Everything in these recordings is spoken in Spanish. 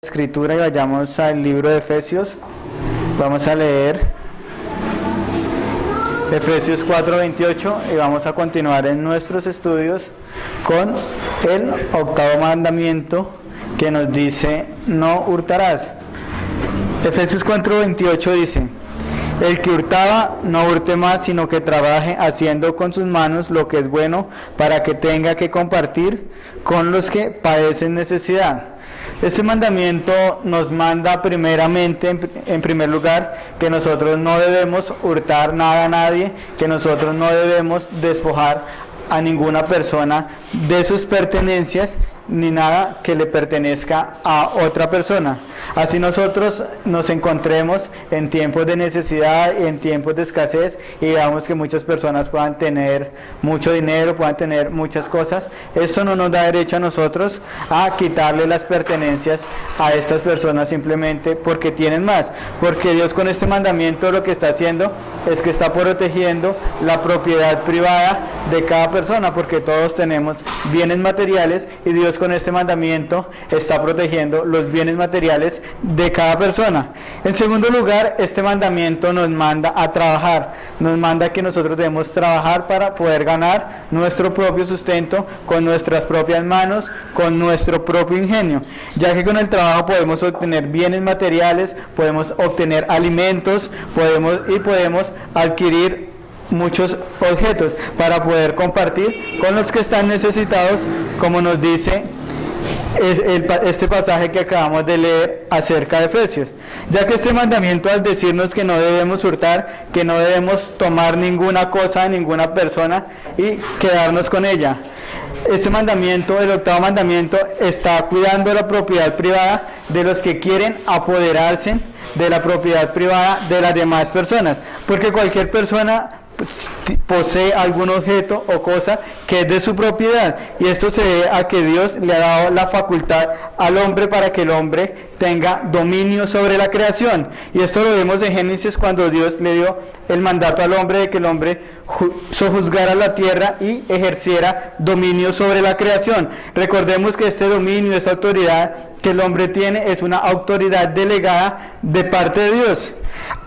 Escritura y vayamos al libro de Efesios. Vamos a leer Efesios 4:28 y vamos a continuar en nuestros estudios con el octavo mandamiento que nos dice: no hurtarás. Efesios 4:28 dice: el que hurtaba, no hurte más, sino que trabaje haciendo con sus manos lo que es bueno, para que tenga que compartir con los que padecen necesidad. Este mandamiento nos manda primeramente, en primer lugar, que nosotros no debemos hurtar nada a nadie, que nosotros no debemos despojar a ninguna persona de sus pertenencias, ni nada que le pertenezca a otra persona. Así nosotros nos encontremos en tiempos de necesidad, en tiempos de escasez, y veamos que muchas personas puedan tener mucho dinero, puedan tener muchas cosas. Esto no nos da derecho a nosotros a quitarle las pertenencias a estas personas simplemente porque tienen más, porque Dios con este mandamiento lo que está haciendo es que está protegiendo la propiedad privada de cada persona, porque todos tenemos bienes materiales y Dios con este mandamiento está protegiendo los bienes materiales de cada persona. En segundo lugar, este mandamiento nos manda a trabajar, nos manda que nosotros debemos trabajar para poder ganar nuestro propio sustento con nuestras propias manos, con nuestro propio ingenio, ya que con el trabajo podemos obtener bienes materiales, podemos obtener alimentos, podemos adquirir muchos objetos para poder compartir con los que están necesitados, como nos dice este pasaje que acabamos de leer acerca de Efesios. Ya que este mandamiento, al decirnos que no debemos hurtar, que no debemos tomar ninguna cosa, ninguna persona y quedarnos con ella, este mandamiento, el octavo mandamiento, está cuidando la propiedad privada de los que quieren apoderarse de la propiedad privada de las demás personas, porque cualquier persona posee algún objeto o cosa que es de su propiedad, y esto se debe a que Dios le ha dado la facultad al hombre para que el hombre tenga dominio sobre la creación. Y esto lo vemos en Génesis, cuando Dios le dio el mandato al hombre de que el hombre sojuzgara la tierra y ejerciera dominio sobre la creación. Recordemos que este dominio, esta autoridad que el hombre tiene, es una autoridad delegada de parte de Dios.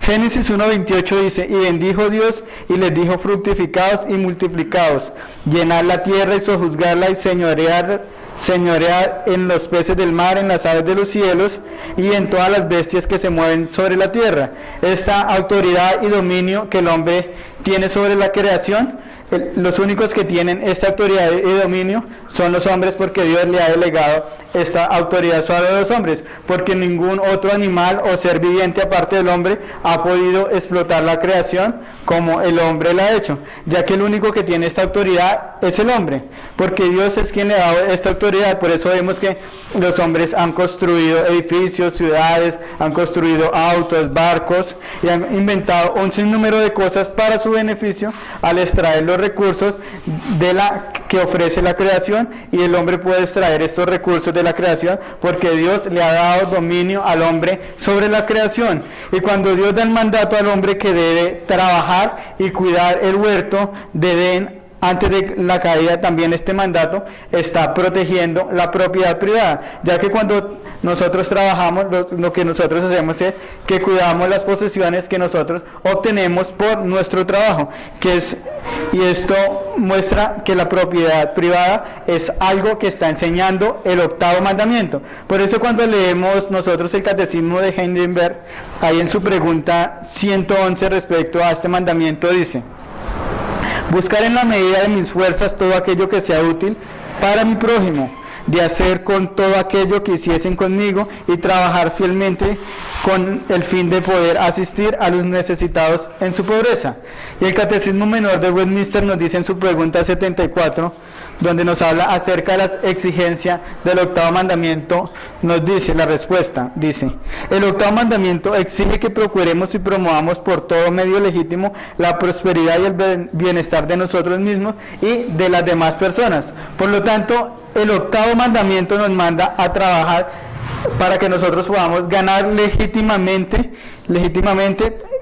Génesis 1:28 dice: y bendijo Dios y les dijo: fructificaos y multiplicaos, llenad la tierra y sojuzgarla, y señoread en los peces del mar, en las aves de los cielos y en todas las bestias que se mueven sobre la tierra. Esta autoridad y dominio que el hombre tiene sobre la creación, los únicos que tienen esta autoridad y dominio son los hombres, porque Dios le ha delegado esta autoridad sobre los hombres, porque ningún otro animal o ser viviente aparte del hombre ha podido explotar la creación como el hombre la ha hecho, ya que el único que tiene esta autoridad es el hombre, porque Dios es quien le ha dado esta autoridad. Por eso vemos que los hombres han construido edificios, ciudades, han construido autos, barcos, y han inventado un sinnúmero de cosas para su beneficio al extraer los recursos de la que ofrece la creación, y el hombre puede extraer estos recursos de la creación porque Dios le ha dado dominio al hombre sobre la creación. Y cuando Dios da el mandato al hombre que debe trabajar y cuidar el huerto de Edén antes de la caída, también este mandato está protegiendo la propiedad privada, ya que cuando nosotros trabajamos, lo que nosotros hacemos es que cuidamos las posesiones que nosotros obtenemos por nuestro trabajo, y esto muestra que la propiedad privada es algo que está enseñando el octavo mandamiento. Por eso cuando leemos nosotros el Catecismo de Heidelberg, ahí en su pregunta 111 respecto a este mandamiento dice: buscar en la medida de mis fuerzas todo aquello que sea útil para mi prójimo, de hacer con todo aquello que hiciesen conmigo, y trabajar fielmente con el fin de poder asistir a los necesitados en su pobreza. Y el Catecismo Menor de Westminster nos dice en su pregunta 74, donde nos habla acerca de las exigencias del octavo mandamiento, nos dice la respuesta, dice: el octavo mandamiento exige que procuremos y promovamos por todo medio legítimo la prosperidad y el bienestar de nosotros mismos y de las demás personas. Por lo tanto, el octavo mandamiento nos manda a trabajar para que nosotros podamos ganar legítimamente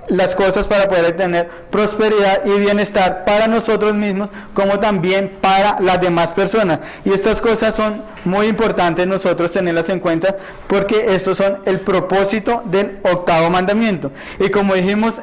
las cosas, para poder tener prosperidad y bienestar para nosotros mismos, como también para las demás personas. Y estas cosas son muy importantes nosotros tenerlas en cuenta, porque estos son el propósito del octavo mandamiento. Y como dijimos,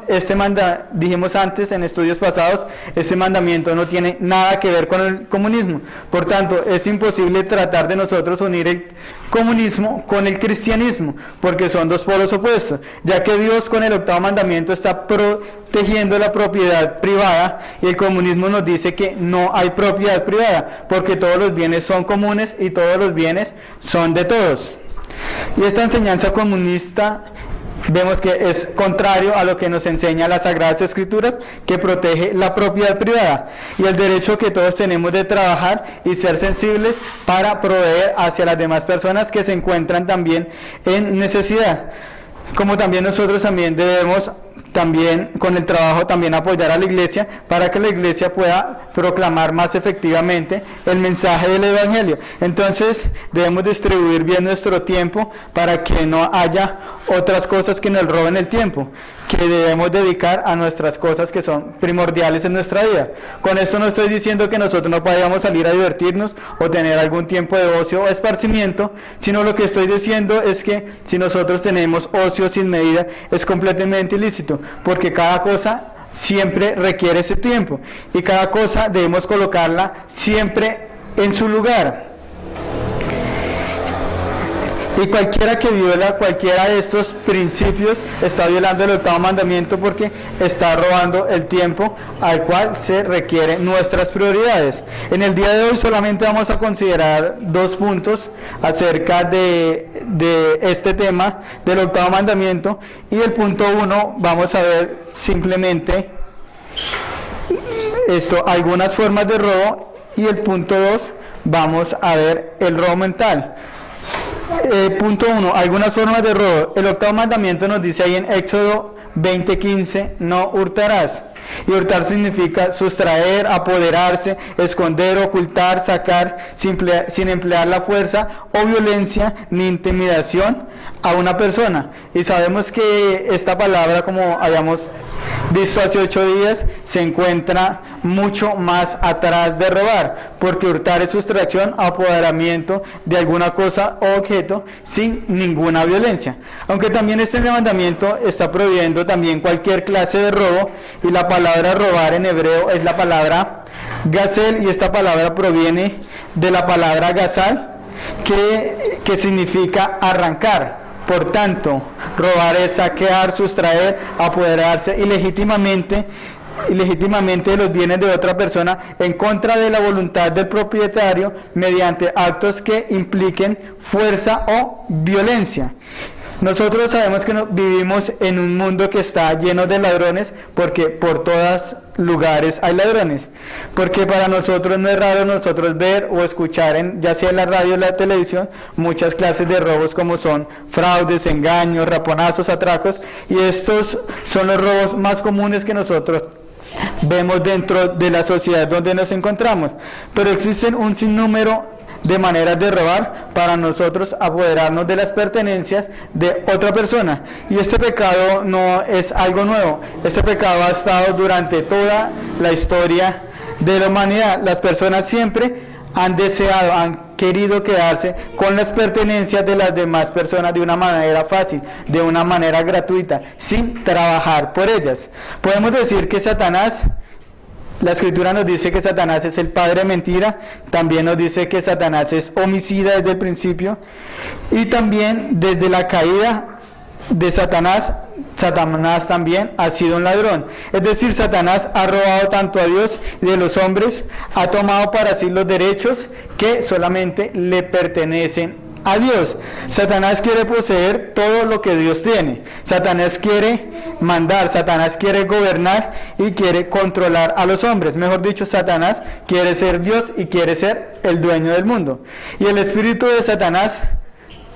dijimos antes en estudios pasados, este mandamiento no tiene nada que ver con el comunismo. Por tanto, es imposible tratar de nosotros unir el comunismo con el cristianismo, porque son dos polos opuestos, ya que Dios con el octavo mandamiento está protegiendo la propiedad privada, y el comunismo nos dice que no hay propiedad privada, porque todos los bienes son comunes y todos los bienes son de todos. Y esta enseñanza comunista vemos que es contrario a lo que nos enseña las Sagradas Escrituras, que protege la propiedad privada y el derecho que todos tenemos de trabajar y ser sensibles para proveer hacia las demás personas que se encuentran también en necesidad. Como también nosotros también debemos con el trabajo también apoyar a la iglesia, para que la iglesia pueda proclamar más efectivamente el mensaje del evangelio. Entonces debemos distribuir bien nuestro tiempo, para que no haya otras cosas que nos roben el tiempo, que debemos dedicar a nuestras cosas que son primordiales en nuestra vida. Con esto no estoy diciendo que nosotros no podamos salir a divertirnos o tener algún tiempo de ocio o esparcimiento, sino lo que estoy diciendo es que si nosotros tenemos ocio sin medida, es completamente ilícito, porque cada cosa siempre requiere ese tiempo, y cada cosa debemos colocarla siempre en su lugar. Y cualquiera que viola cualquiera de estos principios está violando el octavo mandamiento, porque está robando el tiempo al cual se requieren nuestras prioridades. En el día de hoy solamente vamos a considerar 2 puntos acerca de este tema del octavo mandamiento, y el punto 1 vamos a ver simplemente algunas formas de robo, y el punto 2 vamos a ver el robo mental. Punto 1, algunas formas de robo. El octavo mandamiento nos dice ahí en Éxodo 20:15, no hurtarás. Y hurtar significa sustraer, apoderarse, esconder, ocultar, sacar, sin emplear la fuerza o violencia ni intimidación a una persona. Y sabemos que esta palabra, como habíamos visto hace 8 días, se encuentra mucho más atrás de robar, porque hurtar es sustracción, apoderamiento de alguna cosa o objeto sin ninguna violencia. Aunque también este mandamiento está prohibiendo también cualquier clase de robo, y la palabra robar en hebreo es la palabra gazel, y esta palabra proviene de la palabra gazal, que significa arrancar. Por tanto, robar es saquear, sustraer, apoderarse ilegítimamente de los bienes de otra persona en contra de la voluntad del propietario, mediante actos que impliquen fuerza o violencia. Nosotros sabemos que vivimos en un mundo que está lleno de ladrones, porque por todos lugares hay ladrones. Porque para nosotros no es raro nosotros ver o escuchar, ya sea en la radio o en la televisión, muchas clases de robos, como son fraudes, engaños, raponazos, atracos, y estos son los robos más comunes que nosotros vemos dentro de la sociedad donde nos encontramos. Pero existen un sinnúmero de maneras de robar para nosotros apoderarnos de las pertenencias de otra persona, y este pecado no es algo nuevo. Este pecado ha estado durante toda la historia de la humanidad. Las personas siempre han querido quedarse con las pertenencias de las demás personas de una manera fácil, de una manera gratuita, sin trabajar por ellas. Podemos decir que la Escritura nos dice que Satanás es el padre de mentira, también nos dice que Satanás es homicida desde el principio, y también desde la caída de Satanás también ha sido un ladrón. Es decir, Satanás ha robado tanto a Dios y de los hombres, ha tomado para sí los derechos que solamente le pertenecen a Dios. Satanás quiere poseer todo lo que Dios tiene. Satanás quiere mandar, Satanás quiere gobernar y quiere controlar a los hombres. Mejor dicho, Satanás quiere ser Dios y quiere ser el dueño del mundo. Y el espíritu de Satanás,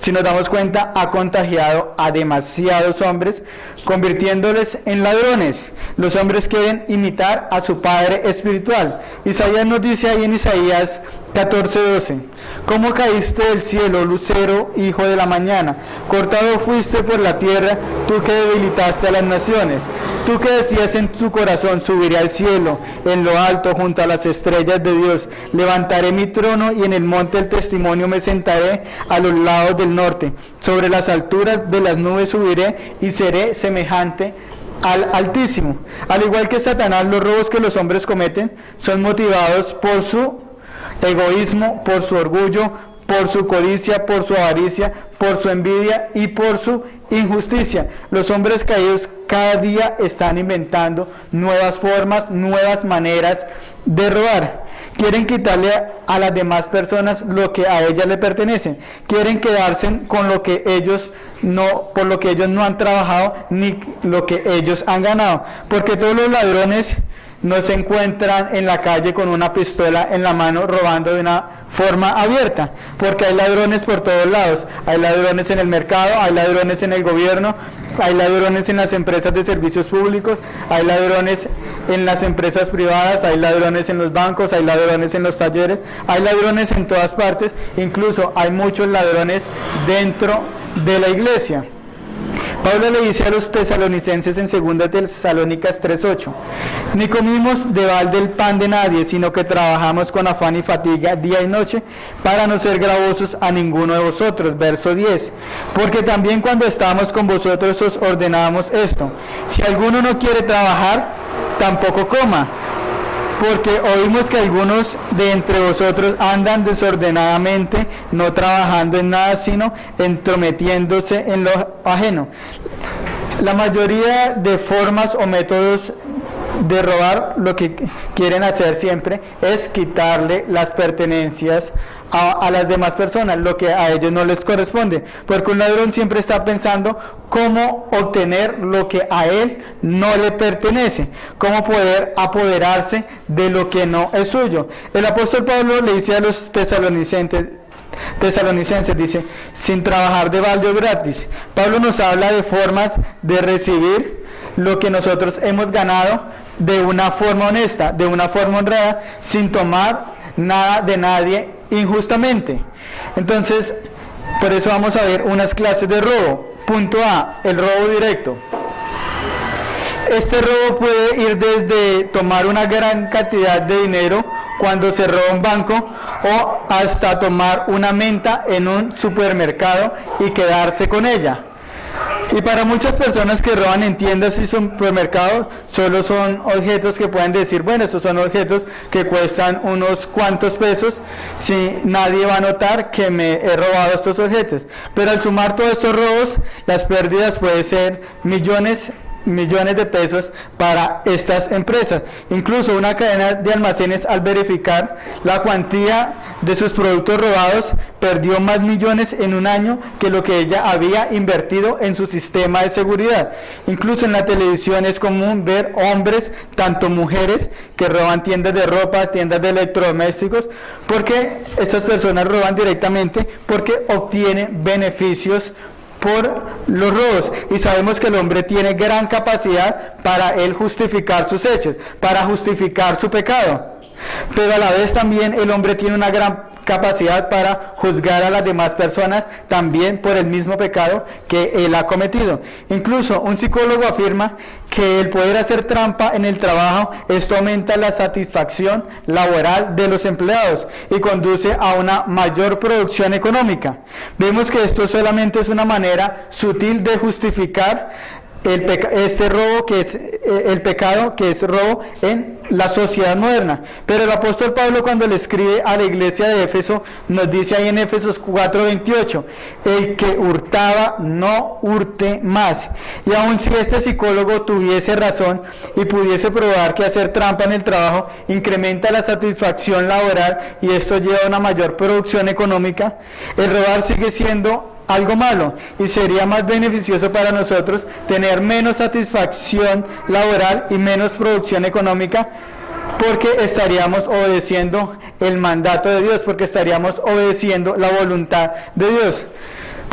si nos damos cuenta, ha contagiado a demasiados hombres, convirtiéndoles en ladrones. Los hombres quieren imitar a su padre espiritual. Isaías nos dice ahí en Isaías 14:12. ¿Cómo caíste del cielo, lucero, hijo de la mañana? Cortado fuiste por la tierra, tú que debilitaste a las naciones. Tú que decías en tu corazón, subiré al cielo, en lo alto, junto a las estrellas de Dios. Levantaré mi trono y en el monte del testimonio me sentaré a los lados del norte. Sobre las alturas de las nubes subiré y seré semejante al Altísimo. Al igual que Satanás, los robos que los hombres cometen son motivados por su egoísmo, por su orgullo, por su codicia, por su avaricia, por su envidia y por su injusticia. Los hombres caídos cada día están inventando nuevas formas, nuevas maneras de robar. Quieren quitarle a las demás personas lo que a ellas le pertenece. Quieren quedarse con lo que ellos no, por lo que ellos no han trabajado ni lo que ellos han ganado. Porque todos los ladrones no se encuentran en la calle con una pistola en la mano robando de una forma abierta, porque hay ladrones por todos lados. Hay ladrones en el mercado, hay ladrones en el gobierno, hay ladrones en las empresas de servicios públicos, hay ladrones en las empresas privadas, hay ladrones en los bancos, hay ladrones en los talleres, hay ladrones en todas partes, incluso hay muchos ladrones dentro de la iglesia. Pablo le dice a los tesalonicenses en 2 Tesalónicas 3:8, ni comimos de balde el pan de nadie, sino que trabajamos con afán y fatiga día y noche para no ser gravosos a ninguno de vosotros. Verso 10, porque también cuando estábamos con vosotros os ordenábamos esto, si alguno no quiere trabajar, tampoco coma. Porque oímos que algunos de entre vosotros andan desordenadamente, no trabajando en nada, sino entrometiéndose en lo ajeno. La mayoría de formas o métodos de robar, lo que quieren hacer siempre es quitarle las pertenencias a las demás personas, lo que a ellos no les corresponde, porque un ladrón siempre está pensando cómo obtener lo que a él no le pertenece, cómo poder apoderarse de lo que no es suyo. El apóstol Pablo le dice a los tesalonicenses, dice, sin trabajar de balde o gratis. Pablo nos habla de formas de recibir lo que nosotros hemos ganado de una forma honesta, de una forma honrada, sin tomar nada de nadie injustamente. Entonces, por eso vamos a ver unas clases de robo. Punto A, el robo directo. Este robo puede ir desde tomar una gran cantidad de dinero cuando se roba un banco o hasta tomar una menta en un supermercado y quedarse con ella. Y para muchas personas que roban en tiendas y supermercados, solo son objetos que pueden decir, bueno, estos son objetos que cuestan unos cuantos pesos, si nadie va a notar que me he robado estos objetos. Pero al sumar todos estos robos, las pérdidas pueden ser millones de pesos para estas empresas. Incluso una cadena de almacenes, al verificar la cuantía de sus productos robados, perdió más millones en un año que lo que ella había invertido en su sistema de seguridad. Incluso en la televisión es común ver hombres, tanto mujeres, que roban tiendas de ropa, tiendas de electrodomésticos, porque estas personas roban directamente porque obtienen beneficios por los robos, y sabemos que el hombre tiene gran capacidad para él justificar sus hechos, para justificar su pecado, pero a la vez también el hombre tiene una gran capacidad para juzgar a las demás personas también por el mismo pecado que él ha cometido. Incluso un psicólogo afirma que el poder hacer trampa en el trabajo, esto aumenta la satisfacción laboral de los empleados y conduce a una mayor producción económica. Vemos que esto solamente es una manera sutil de justificar este robo, que es el pecado, que es robo en la sociedad moderna. Pero el apóstol Pablo, cuando le escribe a la iglesia de Éfeso, nos dice ahí en Éfesos 4:28, el que hurtaba no hurte más. Y aun si este psicólogo tuviese razón y pudiese probar que hacer trampa en el trabajo incrementa la satisfacción laboral y esto lleva a una mayor producción económica, el robar sigue siendo algo malo y sería más beneficioso para nosotros tener menos satisfacción laboral y menos producción económica, porque estaríamos obedeciendo el mandato de Dios, porque estaríamos obedeciendo la voluntad de Dios.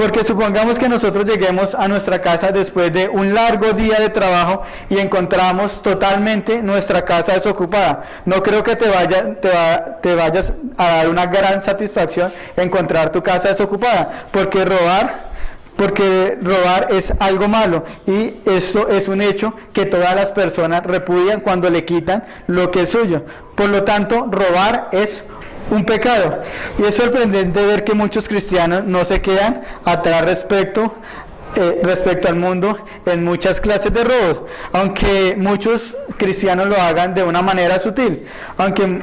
Porque supongamos que nosotros lleguemos a nuestra casa después de un largo día de trabajo y encontramos totalmente nuestra casa desocupada. No creo que te vayas a dar una gran satisfacción encontrar tu casa desocupada, porque robar es algo malo, y eso es un hecho que todas las personas repudian cuando le quitan lo que es suyo. Por lo tanto, robar es un pecado, y es sorprendente ver que muchos cristianos no se quedan atrás respecto al mundo en muchas clases de robos, aunque muchos cristianos lo hagan de una manera sutil. Aunque,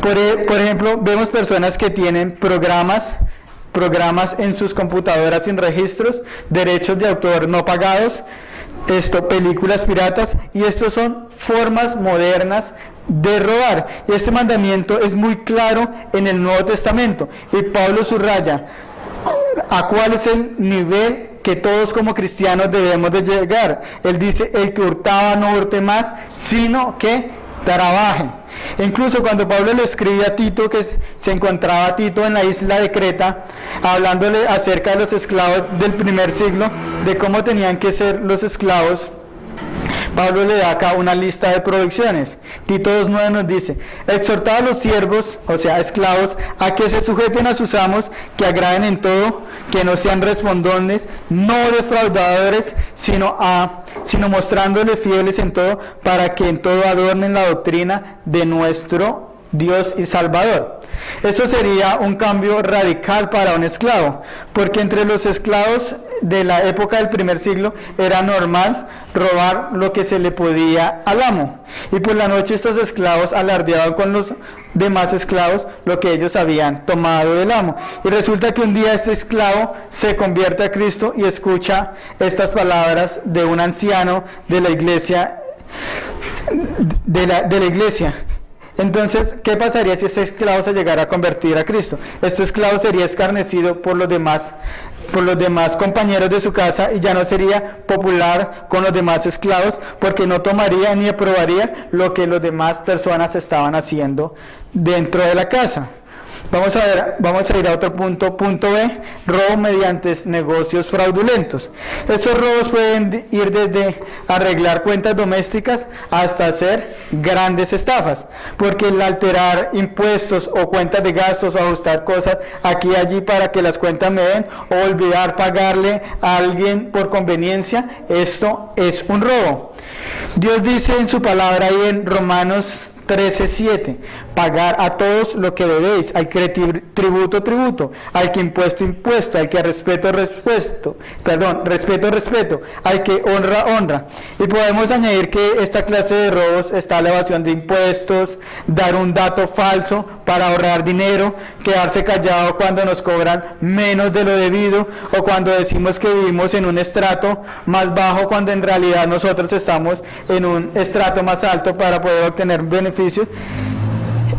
por ejemplo, vemos personas que tienen programas en sus computadoras sin registros, derechos de autor no pagados, películas piratas, y estos son formas modernas de robar. Y este mandamiento es muy claro en el Nuevo Testamento, y Pablo subraya a cuál es el nivel que todos como cristianos debemos de llegar. Él dice: el que hurtaba no hurte más, sino que trabaje. Incluso cuando Pablo le escribe a Tito, que se encontraba Tito en la isla de Creta, hablándole acerca de los esclavos del primer siglo, de cómo tenían que ser los esclavos, Pablo le da acá una lista de prohibiciones. Tito 2:9 nos dice: exhortad a los siervos, o sea, esclavos, a que se sujeten a sus amos, que agraden en todo, que no sean respondones, no defraudadores, sino mostrándole fieles en todo, para que en todo adornen la doctrina de nuestro Dios y Salvador. Eso sería un cambio radical para un esclavo, porque entre los esclavos de la época del primer siglo era normal robar lo que se le podía al amo, y por la noche estos esclavos alardeaban con los demás esclavos lo que ellos habían tomado del amo. Y resulta que un día este esclavo se convierte a Cristo y escucha estas palabras de un anciano de la iglesia, Entonces, ¿qué pasaría si este esclavo se llegara a convertir a Cristo? Este esclavo sería escarnecido por los demás compañeros de su casa, y ya no sería popular con los demás esclavos, porque no tomaría ni aprobaría lo que las demás personas estaban haciendo dentro de la casa. Vamos a ir a otro punto B: robo mediante negocios fraudulentos. Estos robos pueden ir desde arreglar cuentas domésticas hasta hacer grandes estafas, porque el alterar impuestos o cuentas de gastos, o ajustar cosas aquí y allí para que las cuentas me den, o olvidar pagarle a alguien por conveniencia, esto es un robo. Dios dice en su palabra ahí en Romanos 13:7: pagar a todos lo que debéis, al que tributo, al que impuesto, al que respeto, al que honra. Y podemos añadir que esta clase de robos está la evasión de impuestos, dar un dato falso para ahorrar dinero, quedarse callado cuando nos cobran menos de lo debido, o cuando decimos que vivimos en un estrato más bajo cuando en realidad nosotros estamos en un estrato más alto para poder obtener beneficios.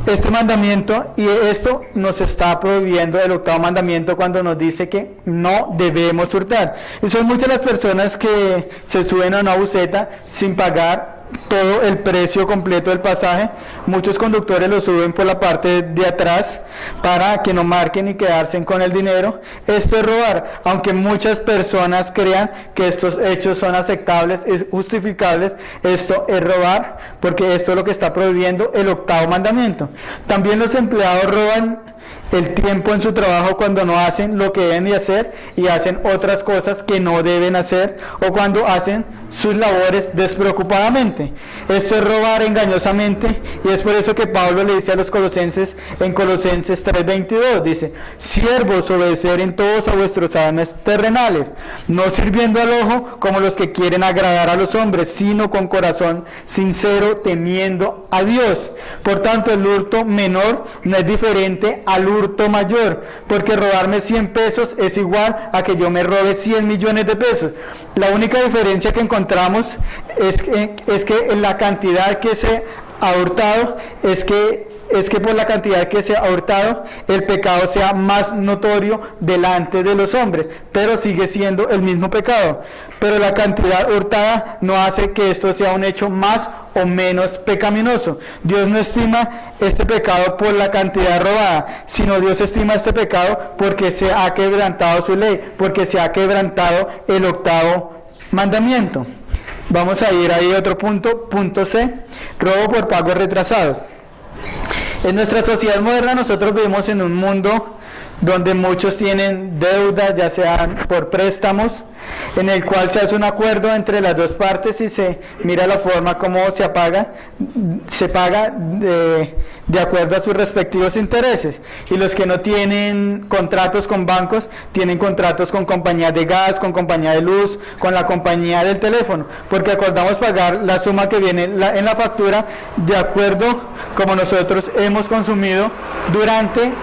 Este mandamiento, y esto nos está prohibiendo el octavo mandamiento cuando nos dice que no debemos hurtar. Y son muchas las personas que se suben a una buseta sin pagar todo el precio completo del pasaje. Muchos conductores lo suben por la parte de atrás para que no marquen y quedarse con el dinero. Esto es robar, aunque muchas personas crean que estos hechos son aceptables y justificables. Esto es robar, porque esto es lo que está prohibiendo el octavo mandamiento. También los empleados roban el tiempo en su trabajo cuando no hacen lo que deben de hacer y hacen otras cosas que no deben hacer, o cuando hacen sus labores despreocupadamente. Esto es robar engañosamente, y es por eso que Pablo le dice a los colosenses en Colosenses 3:22, dice: siervos, obedecer en todos a vuestros amos terrenales, no sirviendo al ojo como los que quieren agradar a los hombres, sino con corazón sincero, temiendo a Dios. Por tanto, el hurto menor no es diferente al hurto mayor, porque robarme 100 pesos es igual a que yo me robe 100 millones de pesos. La única diferencia que encontramos es que en la cantidad que se ha hurtado es que es que por la cantidad que se ha hurtado, el pecado sea más notorio delante de los hombres, pero sigue siendo el mismo pecado. Pero la cantidad hurtada no hace que esto sea un hecho más o menos pecaminoso. Dios no estima este pecado por la cantidad robada, sino Dios estima este pecado porque se ha quebrantado su ley, porque se ha quebrantado el octavo mandamiento. Vamos a ir ahí a otro punto, punto C, robo por pagos retrasados. En nuestra sociedad moderna nosotros vivimos en un mundo donde muchos tienen deudas, ya sean por préstamos, en el cual se hace un acuerdo entre las dos partes y se mira la forma como se paga de acuerdo a sus respectivos intereses. Y los que no tienen contratos con bancos, tienen contratos con compañías de gas, con compañía de luz, con la compañía del teléfono, porque acordamos pagar la suma que viene en la factura de acuerdo como nosotros hemos consumido durante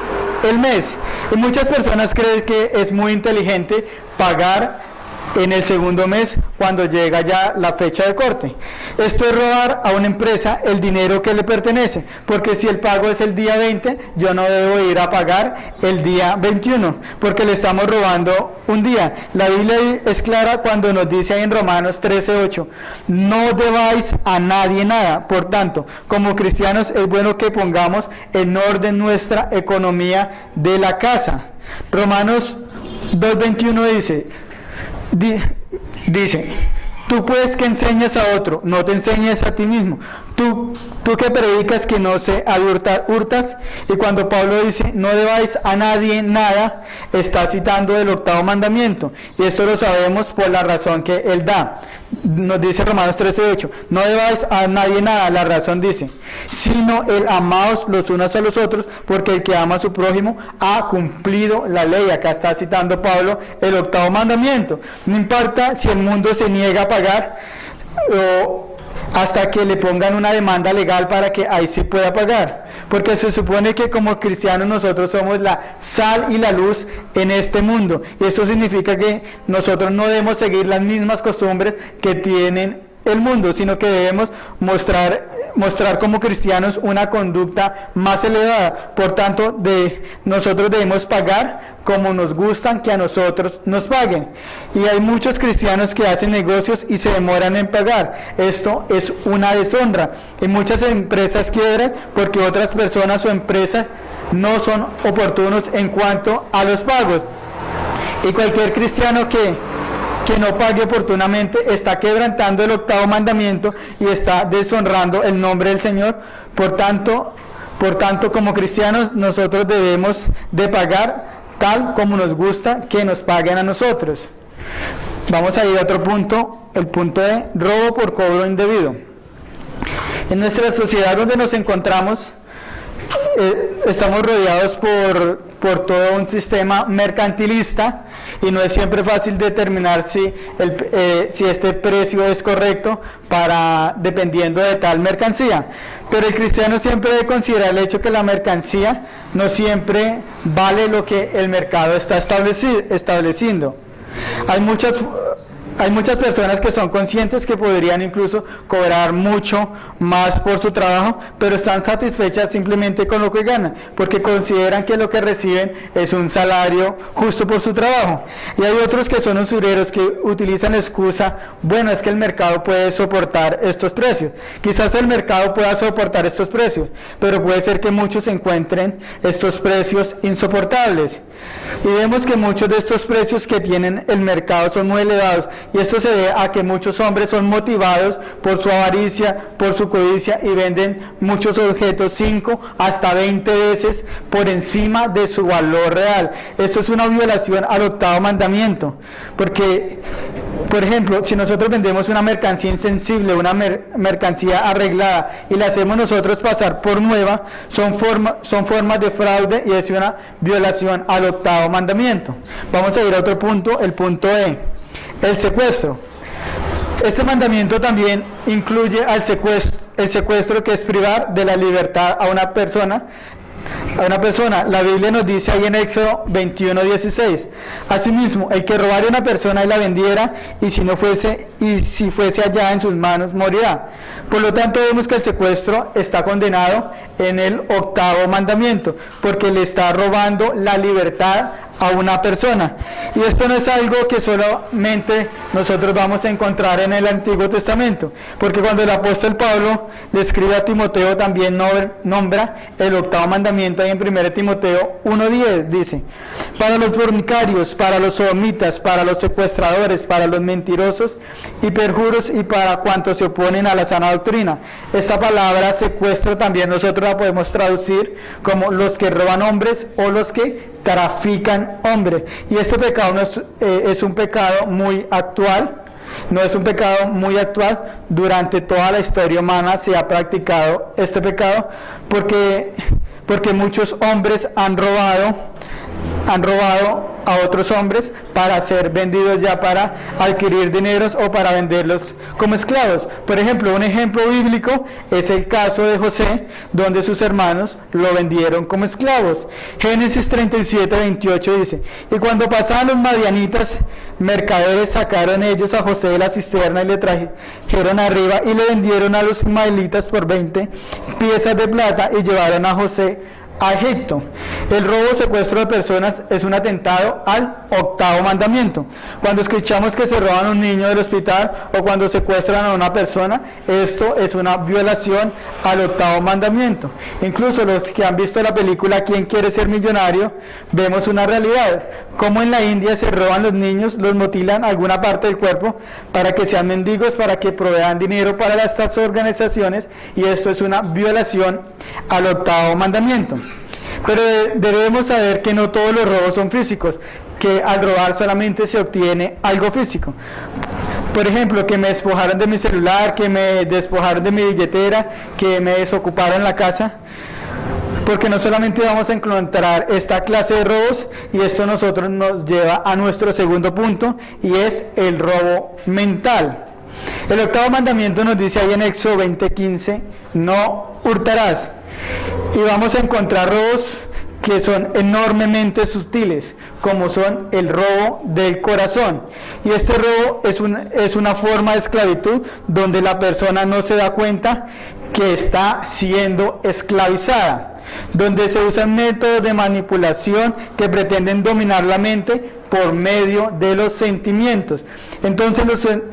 el mes. Y muchas personas creen que es muy inteligente pagar en el segundo mes cuando llega ya la fecha de corte. Esto es robar a una empresa el dinero que le pertenece, porque si el pago es el día 20, yo no debo ir a pagar el día 21, porque le estamos robando un día. La Biblia es clara cuando nos dice ahí en Romanos 13:8, no debáis a nadie nada. Por tanto, como cristianos es bueno que pongamos en orden nuestra economía de la casa. Romanos 2:21 dice, tú pues que enseñas a otro, no te enseñes a ti mismo. Tú que predicas que no se hurtas. Y cuando Pablo dice, no debáis a nadie nada, está citando el octavo mandamiento. Y esto lo sabemos por la razón que él da. Nos dice Romanos 13:8, no debáis a nadie nada, la razón dice, sino el amaos los unos a los otros, porque el que ama a su prójimo ha cumplido la ley. Acá está citando Pablo el octavo mandamiento. No importa si el mundo se niega a pagar o hasta que le pongan una demanda legal para que ahí sí pueda pagar, porque se supone que como cristianos nosotros somos la sal y la luz en este mundo, y esto significa que nosotros no debemos seguir las mismas costumbres que tienen el mundo, sino que debemos mostrar como cristianos una conducta más elevada. Por tanto, nosotros debemos pagar como nos gustan que a nosotros nos paguen. Y hay muchos cristianos que hacen negocios y se demoran en pagar. Esto es una deshonra. Y muchas empresas quiebran porque otras personas o empresas no son oportunos en cuanto a los pagos. Y cualquier cristiano que no pague oportunamente está quebrantando el octavo mandamiento y está deshonrando el nombre del Señor. Por tanto, como cristianos nosotros debemos de pagar tal como nos gusta que nos paguen a nosotros. Vamos a ir a otro punto, el punto de robo por cobro indebido. En nuestra sociedad donde nos encontramos, estamos rodeados por todo un sistema mercantilista y no es siempre fácil determinar si este precio es correcto dependiendo de tal mercancía. Pero el cristiano siempre debe considerar el hecho que la mercancía no siempre vale lo que el mercado está estableciendo. Hay muchas personas que son conscientes que podrían incluso cobrar mucho más por su trabajo, pero están satisfechas simplemente con lo que ganan, porque consideran que lo que reciben es un salario justo por su trabajo. Y hay otros que son usureros que utilizan la excusa, bueno, es que el mercado puede soportar estos precios. Quizás el mercado pueda soportar estos precios, pero puede ser que muchos encuentren estos precios insoportables. Y vemos que muchos de estos precios que tienen el mercado son muy elevados, y esto se debe a que muchos hombres son motivados por su avaricia, por su codicia, y venden muchos objetos 5 hasta 20 veces por encima de su valor real. Esto es una violación al octavo mandamiento, porque, por ejemplo, si nosotros vendemos una mercancía insensible, una mercancía arreglada, y la hacemos nosotros pasar por nueva, son formas de fraude y es una violación al octavo mandamiento. Vamos a ir a otro punto, el punto E, el secuestro. Este mandamiento también incluye el secuestro, que es privar de la libertad a una persona a una persona. La Biblia nos dice ahí en Éxodo 21:16, asimismo, el que robare a una persona y la vendiera, y si fuese hallada en sus manos, morirá. Por lo tanto, vemos que el secuestro está condenado en el 8º mandamiento, porque le está robando la libertad a una persona. Y esto no es algo que solamente nosotros vamos a encontrar en el Antiguo Testamento, porque cuando el apóstol Pablo le escribe a Timoteo, también nombra el 8º mandamiento ahí en 1 Timoteo 1:10, dice: para los fornicarios, para los sodomitas, para los secuestradores, para los mentirosos y perjuros, y para cuantos se oponen a la sana doctrina. Esta palabra secuestro también nosotros la podemos traducir como los que roban hombres o los que trafican hombres. Y este pecado no es un pecado muy actual, no es un pecado muy actual. Durante toda la historia humana se ha practicado este pecado porque muchos hombres han robado a otros hombres para ser vendidos ya para adquirir dineros o para venderlos como esclavos. Por ejemplo, un ejemplo bíblico es el caso de José, donde sus hermanos lo vendieron como esclavos. Génesis 37:28 dice: y cuando pasaban los madianitas, mercaderes, sacaron ellos a José de la cisterna y le trajeron arriba y le vendieron a los ismaelitas por 20 piezas de plata y llevaron a José a Egipto. El robo o secuestro de personas es un atentado al 8º mandamiento. Cuando escuchamos que se roban un niño del hospital o cuando secuestran a una persona, esto es una violación al 8º mandamiento. Incluso los que han visto la película ¿Quién quiere ser millonario?, vemos una realidad, como en la India se roban los niños, los mutilan alguna parte del cuerpo para que sean mendigos, para que provean dinero para estas organizaciones, y esto es una violación al 8º mandamiento. Pero debemos saber que no todos los robos son físicos, que al robar solamente se obtiene algo físico. Por ejemplo, que me despojaron de mi celular, que me despojaron de mi billetera, que me desocuparon la casa. Porque no solamente vamos a encontrar esta clase de robos, y esto nosotros nos lleva a nuestro segundo punto, y es el robo mental. El 8º mandamiento nos dice ahí en Éxodo 20:15, no hurtarás. Y vamos a encontrar robos que son enormemente sutiles, como son el robo del corazón. Y este robo es una forma de esclavitud donde la persona no se da cuenta que está siendo esclavizada, donde se usan métodos de manipulación que pretenden dominar la mente por medio de los sentimientos. Entonces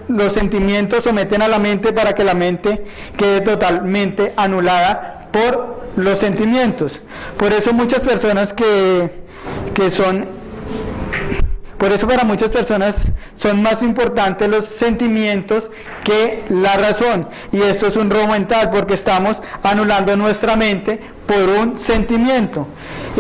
los sentimientos someten a la mente para que la mente quede totalmente anulada por los sentimientos. Por eso muchas personas por eso para muchas personas son más importantes los sentimientos que la razón. Y esto es un robo mental porque estamos anulando nuestra mente por un sentimiento.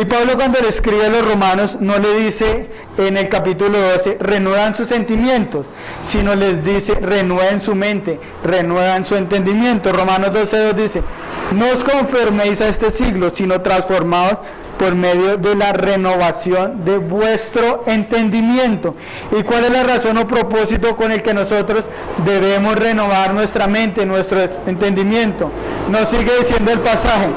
Y Pablo, cuando le escribe a los romanos, no le dice en el capítulo 12, renuevan sus sentimientos, sino les dice, renueven su mente, renuevan su entendimiento. Romanos 12:2 dice, no os conforméis a este siglo, sino transformaos por medio de la renovación de vuestro entendimiento. ¿Y cuál es la razón o propósito con el que nosotros debemos renovar nuestra mente, nuestro entendimiento? Nos sigue diciendo el pasaje,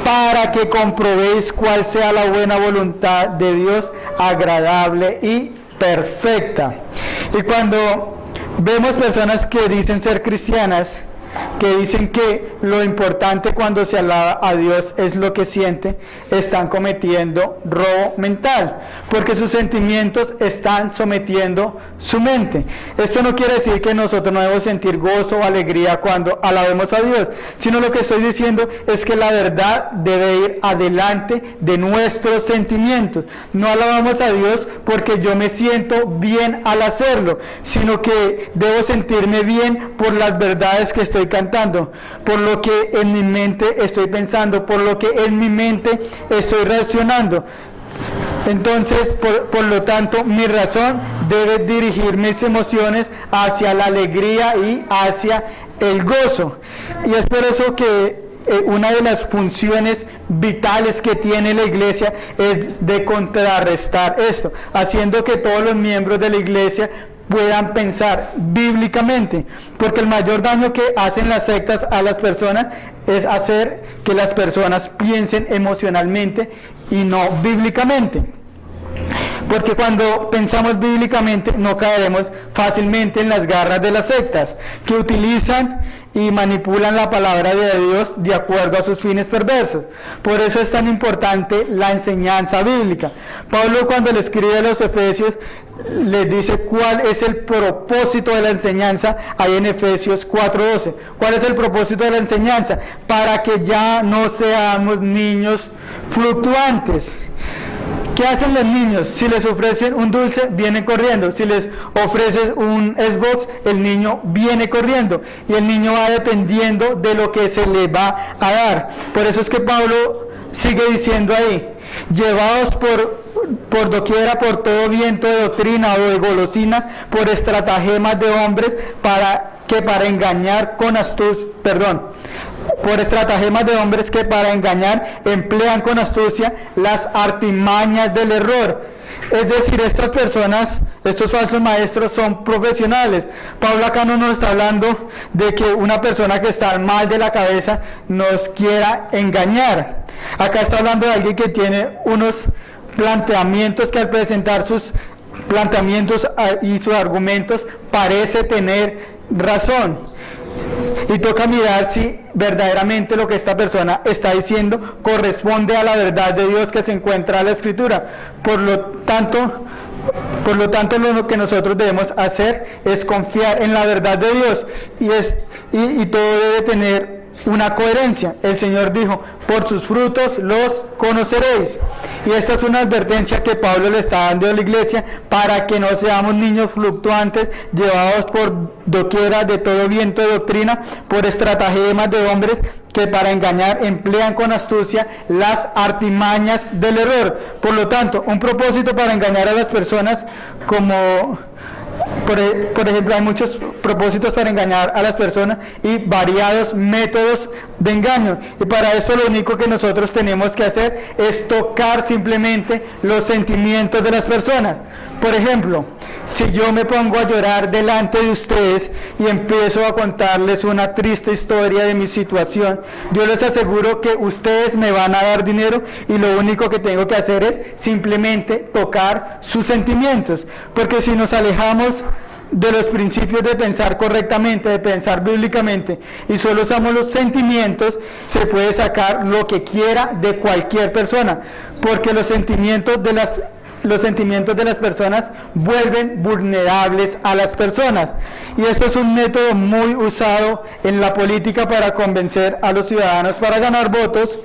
para que comprobéis cuál sea la buena voluntad de Dios, agradable y perfecta. Y cuando vemos personas que dicen ser cristianas, que dicen que lo importante cuando se alaba a Dios es lo que siente, están cometiendo robo mental, porque sus sentimientos están sometiendo su mente. Esto no quiere decir que nosotros no debemos sentir gozo o alegría cuando alabemos a Dios, sino lo que estoy diciendo es que la verdad debe ir adelante de nuestros sentimientos. No alabamos a Dios porque yo me siento bien al hacerlo, sino que debo sentirme bien por las verdades que estoy cantando, por lo que en mi mente estoy pensando, por lo que en mi mente estoy reaccionando. Entonces, por lo tanto, mi razón debe dirigir mis emociones hacia la alegría y hacia el gozo. Y es por eso que una de las funciones vitales que tiene la iglesia es de contrarrestar esto, haciendo que todos los miembros de la iglesia puedan pensar bíblicamente, porque el mayor daño que hacen las sectas a las personas es hacer que las personas piensen emocionalmente y no bíblicamente. Porque cuando pensamos bíblicamente no caeremos fácilmente en las garras de las sectas que utilizan y manipulan la palabra de Dios de acuerdo a sus fines perversos. Por eso es tan importante la enseñanza bíblica. Pablo, cuando le escribe a los Efesios, les dice cuál es el propósito de la enseñanza ahí en Efesios 4:12. ¿Cuál es el propósito de la enseñanza? Para que ya no seamos niños fluctuantes. ¿Qué hacen los niños? Si les ofrecen un dulce, vienen corriendo. Si les ofreces un Xbox, el niño viene corriendo. Y el niño va dependiendo de lo que se le va a dar. Por eso es que Pablo sigue diciendo ahí, llevados por doquiera, por todo viento de doctrina o de golosina, por estratagemas de hombres por estratagemas de hombres que para engañar emplean con astucia las artimañas del error. Es decir, estas personas, estos falsos maestros son profesionales. Pablo acá no nos está hablando de que una persona que está mal de la cabeza nos quiera engañar. Acá está hablando de alguien que tiene unos planteamientos que al presentar sus planteamientos y sus argumentos parece tener razón. Y toca mirar si verdaderamente lo que esta persona está diciendo corresponde a la verdad de Dios que se encuentra en la Escritura. Por lo tanto, lo que nosotros debemos hacer es confiar en la verdad de Dios y todo debe tener una coherencia. El Señor dijo, por sus frutos los conoceréis. Y esta es una advertencia que Pablo le está dando a la iglesia para que no seamos niños fluctuantes, llevados por doquiera de todo viento de doctrina, por estratagemas de hombres que para engañar emplean con astucia las artimañas del error. Por lo tanto, un propósito para engañar a las personas por ejemplo, hay muchos propósitos para engañar a las personas y variados métodos de engaño. Y para eso lo único que nosotros tenemos que hacer es tocar simplemente los sentimientos de las personas. Por ejemplo, si yo me pongo a llorar delante de ustedes y empiezo a contarles una triste historia de mi situación, yo les aseguro que ustedes me van a dar dinero y lo único que tengo que hacer es simplemente tocar sus sentimientos. Porque si nos alejamos de los principios de pensar correctamente, de pensar bíblicamente, y solo usamos los sentimientos, se puede sacar lo que quiera de cualquier persona, porque los sentimientos de las personas vuelven vulnerables a las personas. Y esto es un método muy usado en la política para convencer a los ciudadanos para ganar votos,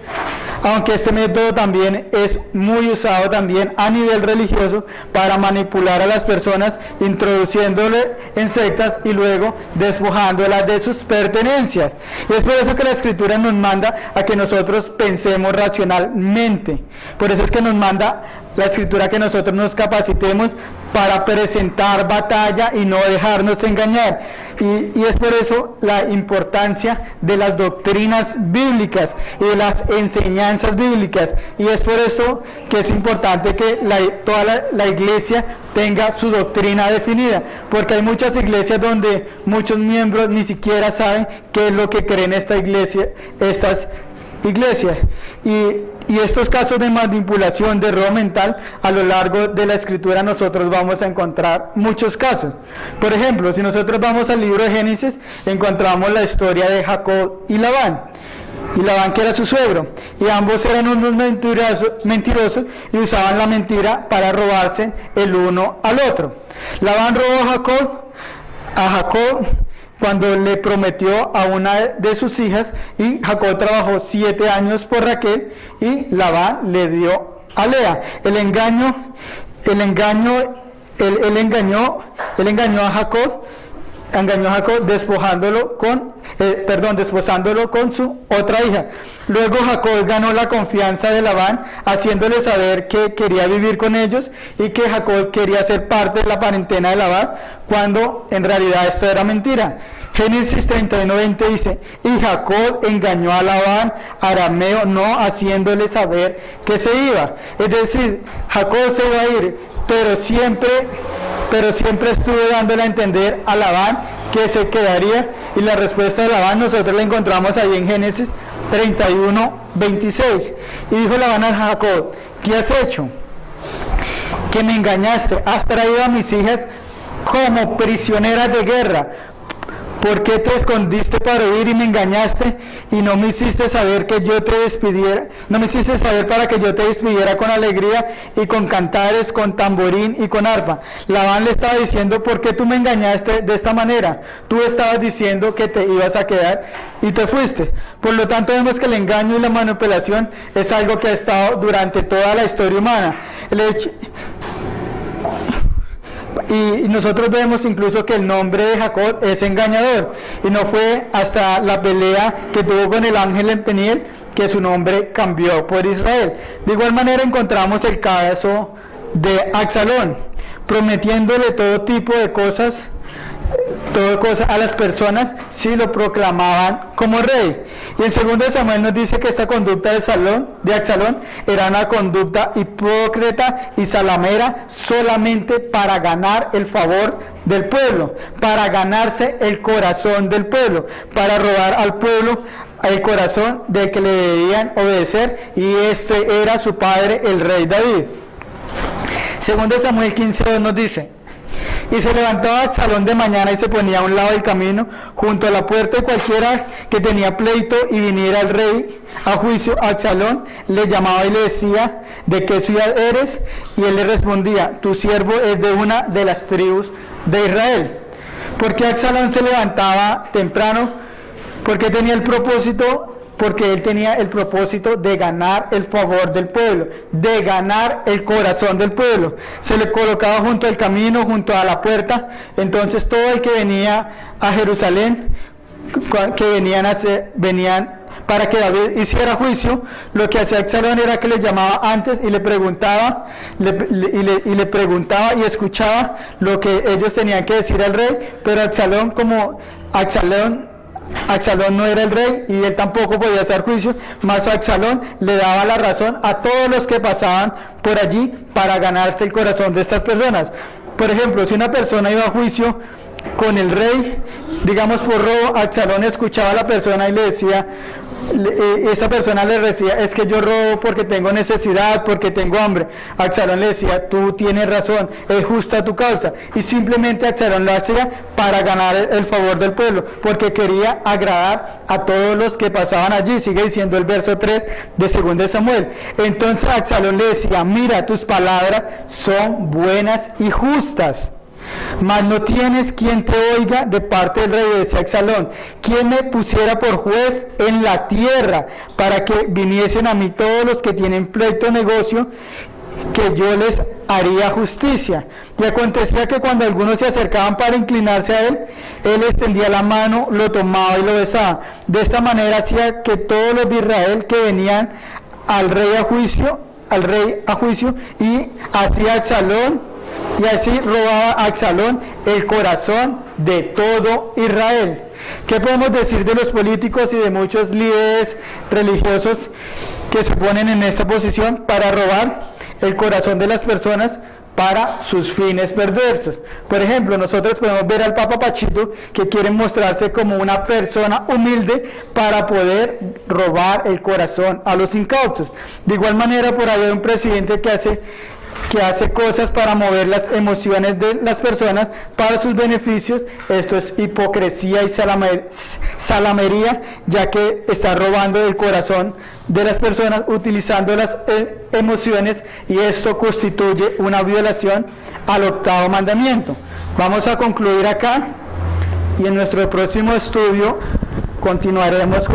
aunque este método también es muy usado también a nivel religioso para manipular a las personas, introduciéndole en sectas y luego despojándolas de sus pertenencias. Y es por eso que la Escritura nos manda a que nosotros pensemos racionalmente. Por eso es que nos manda la Escritura que nosotros nos capacitemos para presentar batalla y no dejarnos engañar. Y es por eso la importancia de las doctrinas bíblicas y de las enseñanzas bíblicas. Y es por eso que es importante que toda la iglesia tenga su doctrina definida. Porque hay muchas iglesias donde muchos miembros ni siquiera saben qué es lo que creen estas iglesias. Y estos casos de manipulación, de error mental, a lo largo de la Escritura nosotros vamos a encontrar muchos casos. Por ejemplo, si nosotros vamos al libro de Génesis, encontramos la historia de Jacob y Labán. Y Labán, que era su suegro, y ambos eran unos mentirosos y usaban la mentira para robarse el uno al otro. Labán robó a Jacob cuando le prometió a una de sus hijas, y Jacob trabajó 7 años por Raquel y Labán le dio a Lea. Él engañó a Jacob desposándolo con su otra hija. Luego Jacob ganó la confianza de Labán, haciéndole saber que quería vivir con ellos y que Jacob quería ser parte de la parentela de Labán, cuando en realidad esto era mentira. Génesis 31:20 dice, y Jacob engañó a Labán arameo, no haciéndole saber que se iba. Es decir, Jacob se iba a ir, pero siempre pero siempre estuvo dándole a entender a Labán que se quedaría, y la respuesta de Labán nosotros la encontramos ahí en Génesis 31, 26. Y dijo Labán a Jacob: ¿qué has hecho? Que me engañaste, has traído a mis hijas como prisioneras de guerra. ¿Por qué te escondiste para huir y me engañaste y no me hiciste saber que yo te despidiera? No me hiciste saber para que yo te despidiera con alegría y con cantares, con tamborín y con arpa. Labán le estaba diciendo: ¿por qué tú me engañaste de esta manera? Tú estabas diciendo que te ibas a quedar y te fuiste. Por lo tanto, vemos que el engaño y la manipulación es algo que ha estado durante toda la historia humana. Y nosotros vemos incluso que el nombre de Jacob es engañador, y no fue hasta la pelea que tuvo con el ángel en Peniel que su nombre cambió por Israel. De igual manera encontramos el caso de Absalón, prometiéndole todo tipo de cosas a las personas si lo proclamaban como rey. Y en 2 Samuel nos dice que esta conducta de Absalón era una conducta hipócrita y salamera, solamente para ganar el favor del pueblo, para ganarse el corazón del pueblo, para robar al pueblo el corazón del que le debían obedecer, y este era su padre, el rey David. 2 Samuel 15:2 nos dice: y se levantaba Absalón de mañana y se ponía a un lado del camino, junto a la puerta, y cualquiera que tenía pleito y viniera al rey a juicio, Absalón le llamaba y le decía: ¿de qué ciudad eres? Y él le respondía: tu siervo es de una de las tribus de Israel. ¿Por qué Absalón se levantaba temprano? Porque él tenía el propósito de ganar el favor del pueblo, de ganar el corazón del pueblo. Se le colocaba junto al camino, junto a la puerta. Entonces todo el que venía a Jerusalén, venían para que David hiciera juicio, lo que hacía Absalón era que le llamaba antes y le preguntaba, y escuchaba lo que ellos tenían que decir al rey. Pero Absalón no era el rey y él tampoco podía hacer juicio, más Absalón le daba la razón a todos los que pasaban por allí para ganarse el corazón de estas personas. Por ejemplo, si una persona iba a juicio con el rey, digamos por robo, Absalón escuchaba a la persona y le decía, esa persona le decía: es que yo robo porque tengo necesidad, porque tengo hambre. Absalón le decía: tú tienes razón, es justa tu causa. Y simplemente Absalón lo hacía para ganar el favor del pueblo, porque quería agradar a todos los que pasaban allí. Sigue diciendo el verso 3 de 2 Samuel. Entonces Absalón le decía: mira, tus palabras son buenas y justas, mas no tienes quien te oiga de parte del rey. Decía Absalón: quien me pusiera por juez en la tierra, para que viniesen a mí todos los que tienen pleito o negocio, que yo les haría justicia. Y acontecía que cuando algunos se acercaban para inclinarse a él, él extendía la mano, lo tomaba y lo besaba. De esta manera hacía que todos los de Israel que venían al rey a juicio, y hacía Absalón, y así robaba a Absalón el corazón de todo Israel. ¿Qué podemos decir de los políticos y de muchos líderes religiosos que se ponen en esta posición para robar el corazón de las personas para sus fines perversos? Por ejemplo, nosotros podemos ver al Papa Pachito, que quiere mostrarse como una persona humilde para poder robar el corazón a los incautos. De igual manera, por haber un presidente que hace cosas para mover las emociones de las personas para sus beneficios, esto es hipocresía y salamería, ya que está robando el corazón de las personas utilizando las emociones, y esto constituye una violación al 8º mandamiento. Vamos a concluir acá, y en nuestro próximo estudio continuaremos con